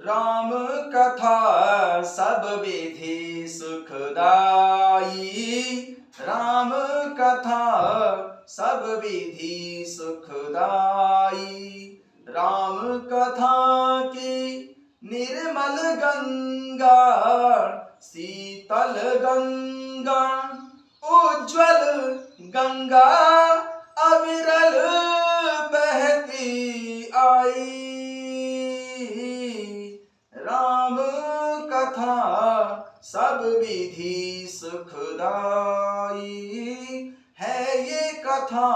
राम कथा सब विधि सुखदाई। राम कथा सब विधि सुखदाई। राम कथा की निर्मल गंगा, शीतल गंगा, उज्ज्वल गंगा अविरल बहती आई। राम कथा सब विधि सुखदाई है, ये कथा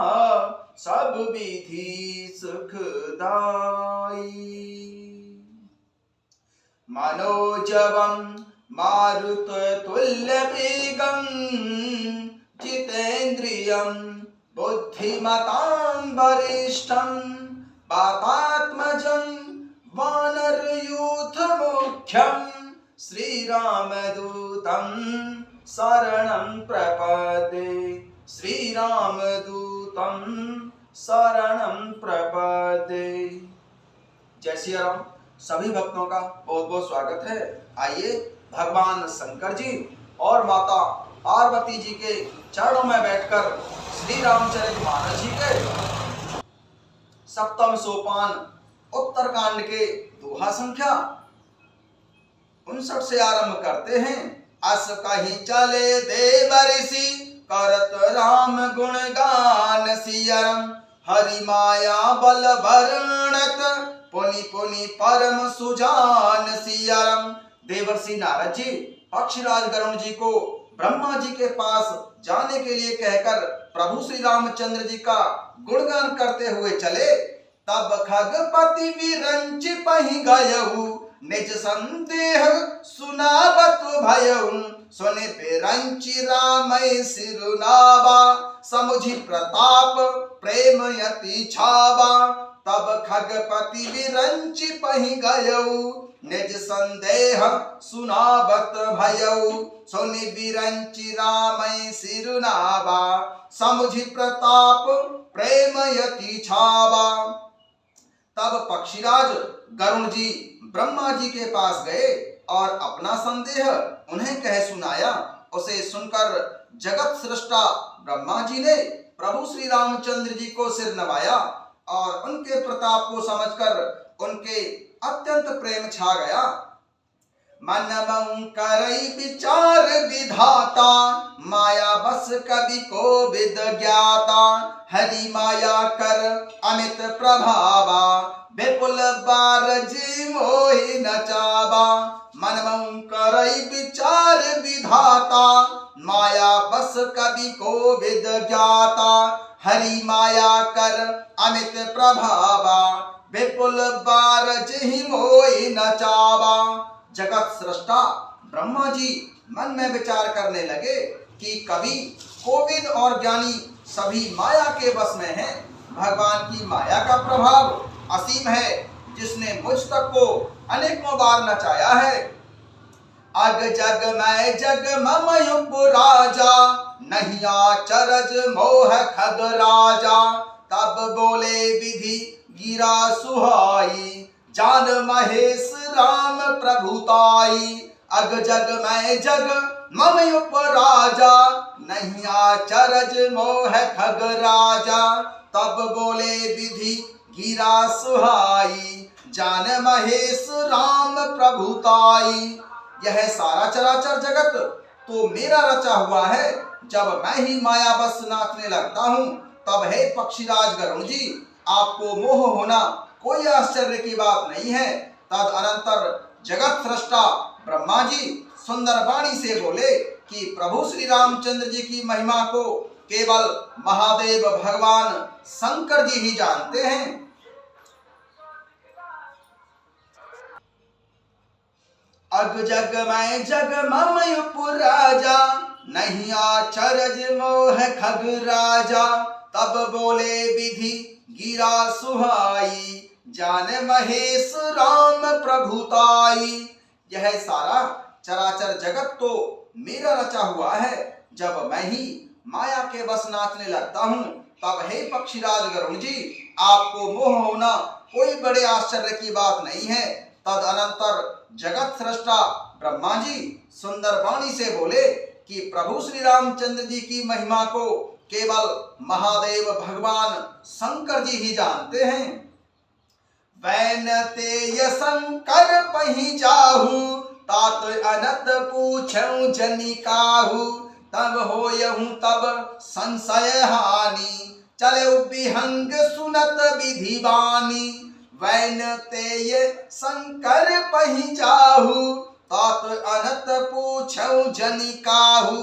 सब विधि सुखदाई। मनोजवं मारुततुल्यवेगं जितेन्द्रियं बुद्धिमतां वरिष्ठं वातात्मजं वानरयूथमुख्यं श्रीरामदूतं शरणं प्रपद्ये। श्रीरामदूतं शरणं प्रपद्ये। जय श्री राम। सभी भक्तों का बहुत बहुत स्वागत है। आइए भगवान शंकर जी और माता पार्वती जी के चरणों में बैठकर श्री रामचरितमानस जी के सप्तम सोपान उत्तरकांड के दोहा संख्या 59 से आरंभ करते हैं। अस कहीं चले देव ऋषि करत राम गुणगान सियरम। हरि माया बल वर्णत पुनि पुनि परम सुजान सियरम। देवर्षि नारद जी पक्षीराज गरुण जी को ब्रह्मा जी के पास जाने के लिए कहकर प्रभु श्री रामचंद्र जी का गुणगान करते हुए चले। तब खगपति विरंच पहि गयहु, निज संदेह सुनावत भयहु। सुनि बिरंचि रामय सिरुनावा, समुझि प्रताप प्रेम यति छावा। तब खगपति विरंचि पहि गयहु, निज संदेह सुनावत भयहु। सुनि बिरंचि रामय सिरुनावा, समुझि प्रताप प्रेम यति छावा। तब पक्षीराज गरुण जी ब्रह्मा जी के पास गए और अपना संदेह उन्हें कह सुनाया। उसे सुनकर जगत सृष्टा ब्रह्मा जी ने प्रभु श्री रामचंद्र जी को सिर नवाया और उनके प्रताप को समझकर उनके अत्यंत प्रेम छा गया। मन मऊ करई विचार विधाता, माया बस कवि को विद ज्ञाता। हरि माया कर अमित प्रभावा, विपुल बारजी मोहि नचावा। मन मऊ करई विचार विधाता, माया बस कवि को विद ज्ञाता। हरि माया कर अमित प्रभावा, विपुल बारजी मोहि नचावा। जगत सृष्टा ब्रह्मा जी मन में विचार करने लगे कि कवि, कोविद और ज्ञानी सभी माया के बस में हैं। भगवान की माया का प्रभाव असीम है, जिसने मुझ तक को अनेकों बार नचाया है। अग जग मैं जग मम युग राजा, नहीं आचरज मोह खग राजा। तब बोले विधि गिरा सुहाई, जान महेश राम प्रभुताई। अग जग मैं जग मम युग राजा, नहीं आचरज मोह खग राजा। तब बोले विधि गिरा सुहाई, जान महेश राम प्रभुताई। यह सारा चराचर जगत तो मेरा रचा हुआ है। जब मैं ही माया बस नाचने लगता हूँ, तब हे पक्षीराज गरुण जी, आपको मोह होना कोई आश्चर्य की बात नहीं है। तद अनंतर जगत सृष्टा ब्रह्मा जी सुंदर वाणी से बोले कि प्रभु श्री रामचंद्र जी की महिमा को केवल महादेव भगवान शंकर जी ही जानते हैं। अग जग मैं जग मम युग राजा, नहीं आचरज मोह खग राजा। तब बोले विधि गिरा सुहाई, जान महेश राम प्रभुताई। यह सारा चराचर जगत तो मेरा रचा हुआ है। जब मैं ही माया के बस नाचने लगता हूँ, तब हे पक्षीराज गरुण जी, आपको मोह होना कोई बड़े आश्चर्य की बात नहीं है। तदनंतर जगत सृष्टा ब्रह्मा जी सुंदर वाणी से बोले कि प्रभु श्री रामचंद्र जी की महिमा को केवल महादेव भगवान शंकर जी ही जानते हैं। वैन ते शंकर पही जाहू तात अनत पूछऊं जनि काहू तब होयहूं तब संशय हानि चले विहंग सुनत विधि बानी। वैन ते शंकर पही जाहू तात अनत पूछऊं जनि काहू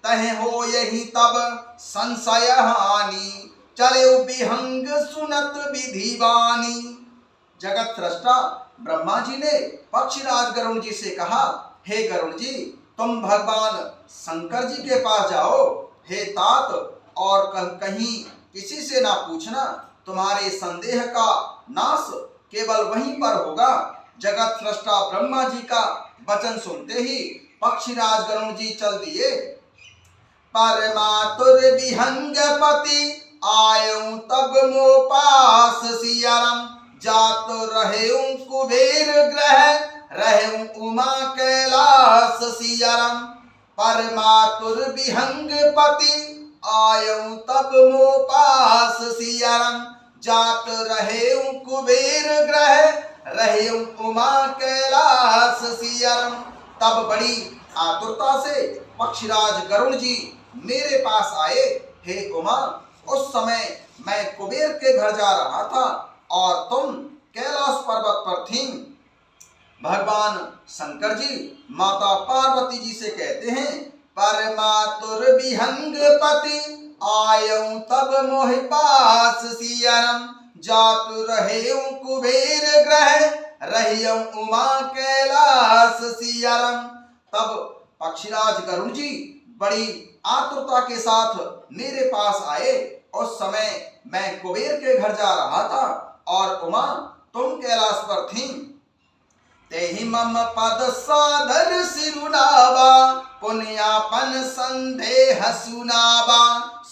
तहे हो यही तब संशय हानि चले विहंग सुनत विधि बानी। जगत सृष्टा ब्रह्मा जी ने पक्षीराज गरुड़ जी से कहा, हे गरुड़ जी, तुम भगवान शंकर जी के पास जाओ। हे तात, और कहीं किसी से ना पूछना, तुम्हारे संदेह का नाश केवल वहीं पर होगा। जगत सृष्टा ब्रह्मा जी का वचन सुनते ही पक्षीराज गरुड़ जी चल दिए। परमातुर विहंगपति आयऊ तब मो पास सियाराम जात रहेऊ कुबेर ग्रह रहेऊ उमा कैलास सियाराम। परमातुर विहंगपति आयऊ तब मो पास सियाराम जात रहेऊ कुबेर ग्रह रहेऊ उमा कैलास सियाराम। तब बड़ी आतुरता से पक्षीराज गरुड़ जी मेरे पास आए। हे उमा, उस समय मैं कुबेर के घर जा रहा था और तुम कैलाश पर्वत पर थीं। भगवान शंकर जी माता पार्वती जी से कहते हैं, परमातुर विहंगपति आयऊ तब मोहि पास सियाराम जातु रहेऊ कुबेर ग्रह रहियऊ उमा कैलास सियाराम। तब पक्षीराज गरुड़ जी बड़ी आतुरता के साथ मेरे पास आए। उस समय मैं कुबेर के घर जा रहा था और उमा तुम कैलाश पर थीं। तेहि मम पद सादर सिरुनावा पुण्यापन संदेह सुनावा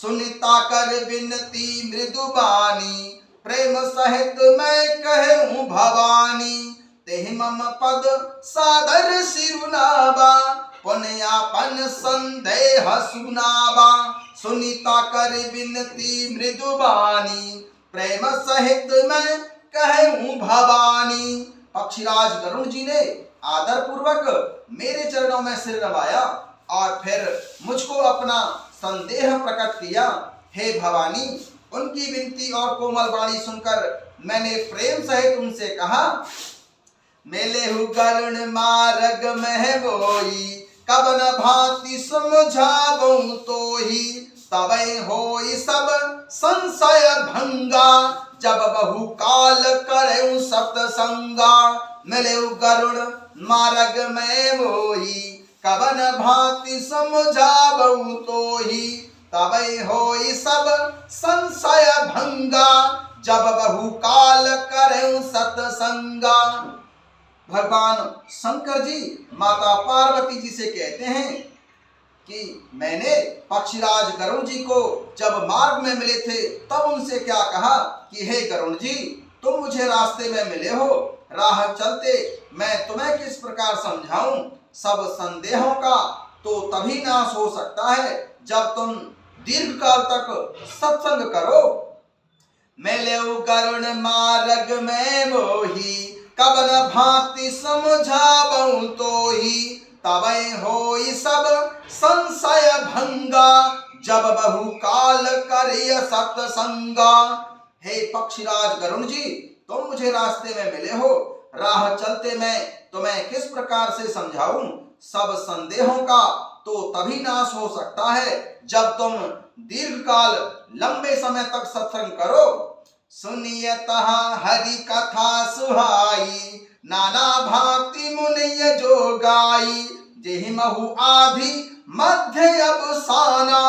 सुनिता कर विनती मृदुबानी प्रेम सहित मैं कहूँ भवानी। तेहि मम पद सादर सिरुनावा पुण्यापन संदेह सुनावा सुनिता कर विनती मृदुबानी प्रेम सहित मैं कहूँ भवानी। पक्षीराज गरुड़ जी ने आदर पूर्वक मेरे चरणों में सिर नवाया और फिर मुझको अपना संदेह प्रकट किया। हे भवानी, उनकी विनती और कोमल वाणी सुनकर मैंने प्रेम सहित उनसे कहा, मेलेहु गरुण मार्ग में बोई कब न भांति समझाबो तोहि तबै होई सब संशय भंगा जब बहु काल करेऊ सत्संगा। मिलेऊ गरुड़ मार्ग में बोई कब न भांति समझाबो तोहि तबै होई सब संशय भंगा जब बहु काल करेऊ सत्संगा। भगवान शंकर जी माता पार्वती जी से कहते हैं कि मैंने पक्षीराज गरुड़ जी को जब मार्ग में मिले थे तब उनसे क्या कहा कि हे गरुड़ जी, तुम मुझे रास्ते में मिले हो, राह चलते मैं तुम्हें किस प्रकार समझाऊं। सब संदेहों का तो तभी नाश हो सकता है जब तुम दीर्घ काल तक सत्संग करो। मिलेऊ गरुड़ मार्ग में मोही कब न भांति समझाबो तोहि तबै होई सब संशय भंगा जब बहु काल करिय सत्संगा। हे पक्षीराज गरुड़ जी, तुम मुझे रास्ते में मिले हो, राह चलते मैं तुम्हें किस प्रकार से समझाऊं। सब संदेहों का तो तभी नाश हो सकता है जब तुम दीर्घ काल लंबे समय तक सत्संग करो। सुनिय तहा हरि कथा सुहाई नाना भांति मुनिय जो गाई जेहि महु आधि मध्य अवसाना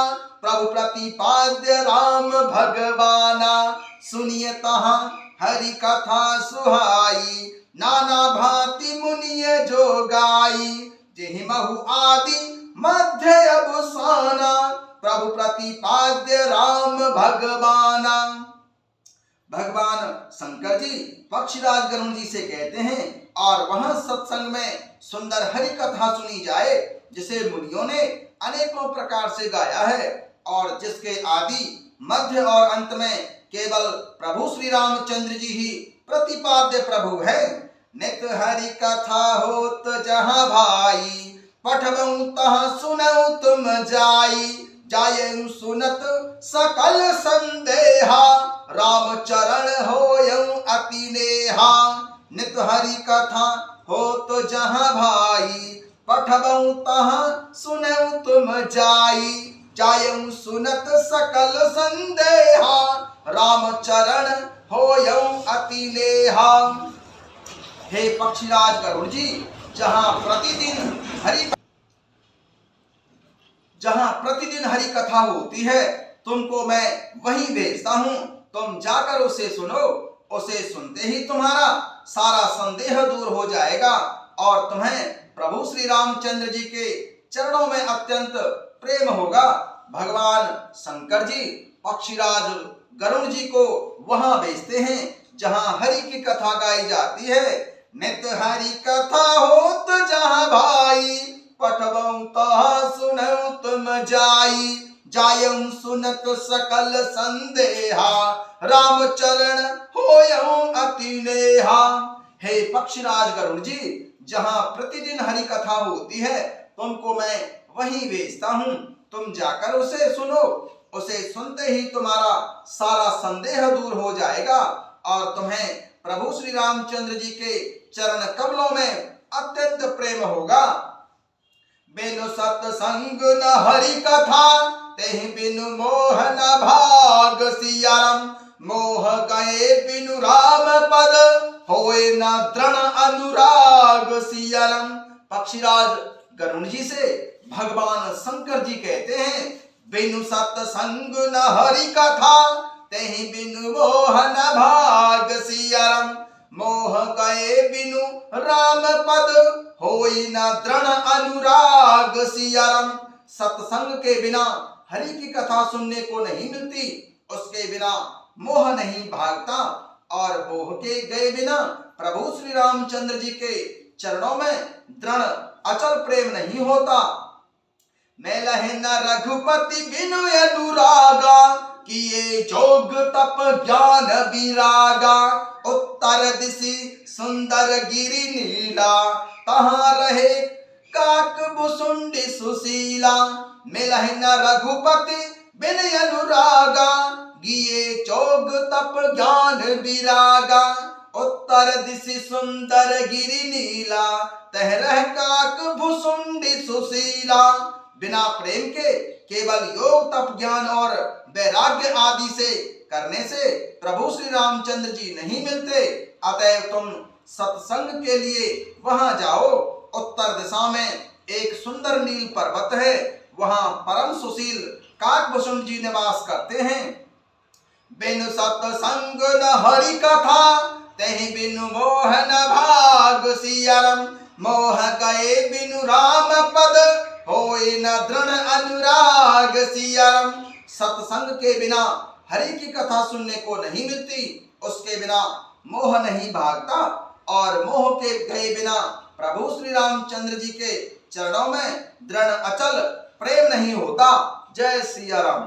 प्रभु प्रतिपाद्य राम भगवाना। सुनिय तहा हरि कथा सुहाई नाना भांति मुनिय जो गाई जेहि महु आदि मध्य अवसाना प्रभु प्रतिपाद्य राम भगवाना। भगवान शंकर जी पक्षीराज गरुड़ जी से कहते हैं और वहां सत्संग में सुंदर हरि कथा सुनी जाए जिसे मुनियों ने अनेकों प्रकार से गाया है और जिसके आदि मध्य और अंत में केवल प्रभु श्री रामचंद्र जी ही प्रतिपाद्य प्रभु है। नित हरि कथा होत जहाँ भाई, पठबऊ तहाँ सुनऊ तुम जाई, जायऊ सुनत सकल संदेहा, राम चरण होयऊ अति नेहा। नित हरि कथा होत जहाँ भाई, पठबऊ तहाँ सुनऊ तुम जाई, जायऊ सुनत सकल संदेहा, राम चरण होयऊ अति नेहा। हे पक्षीराज गरुड़ जी, जहाँ प्रतिदिन हरि कथा होती है तुमको मैं वहीं भेजता हूँ, तुम जाकर उसे सुनो। उसे सुनते ही तुम्हारा सारा संदेह दूर हो जाएगा और तुम्हें प्रभु श्री रामचंद्र जी के चरणों में अत्यंत प्रेम होगा। भगवान शंकर जी पक्षीराज गरुड़ जी को वहां भेजते हैं जहां हरि की कथा गाई जाती है। नित हरि कथा होत जहाँ भाई, पठबऊ तहाँ सुनऊ तुम जाई, जायऊ सुनत सकल संदेहा, राम चरण होयऊ अति नेहा। हे पक्षीराज गरुड़ जी, जहाँ प्रतिदिन हरि कथा होती है तुमको मैं वहीं भेजता हूँ, तुम जाकर उसे सुनो। उसे सुनते ही तुम्हारा सारा संदेह दूर हो जाएगा और तुम्हें प्रभु श्री रामचंद्र जी के चरण कमलों में अत्यंत प्रेम होगा। बिनु सत्संग न हरि कथा, तेहि बिनु मोह न भाग सियाराम, मोह गए बिनु राम पद, होए न दृढ़ अनुराग सियाराम। पक्षीराज गरुड़ जी से भगवान शंकर जी कहते हैं, बिनु सत्संग न हरि कथा, तेहि बिनु मोह न भाग सियाराम, मोह गए बिनु राम पद, होई न दृढ़ अनुराग सियाराम। सत्संग के बिना हरि की कथा सुनने को नहीं मिलती, उसके बिना मोह नहीं भागता और मोह के गए बिना प्रभु श्री रामचंद्र जी के चरणों में दृढ़ अचल प्रेम नहीं होता। मेलहि न रघुपति बिनु अनुरागा, किए जोग तप ज्ञान विरागा, उत्तर दिशि सुंदर गिरि नीला, तहाँ रहे काक भुसुंडी सुशीला। मिलहि न रघुपति बिन अनुरागा, गिए जोग तप ज्ञान विरागा, उत्तर दिशि सुंदर गिरि नीला, तह रह काक भुसुंडी सुशीला। बिना प्रेम के केवल योग तप ज्ञान और वैराग्य आदि से करने से प्रभु श्री रामचंद्र जी नहीं मिलते। अतएव तुम सत्संग के लिए वहां जाओ। उत्तर दिशा में एक सुंदर नील पर्वत है, वहां परम सुशील काकभूषण जी निवास करते हैं। बिनु सत्संग न हरि कथा, तेहि बिनु मोह न भाग सियाराम, मोह गए बिनु राम पद, होए न दृढ़ अनुराग सियाराम। सत्संग के बिना हरि की कथा सुनने को नहीं मिलती, उसके बिना मोह नहीं भागता और मोह के गए बिना प्रभु श्री रामचंद्र जी के चरणों में दृढ़ अचल प्रेम नहीं होता। जय सिया राम।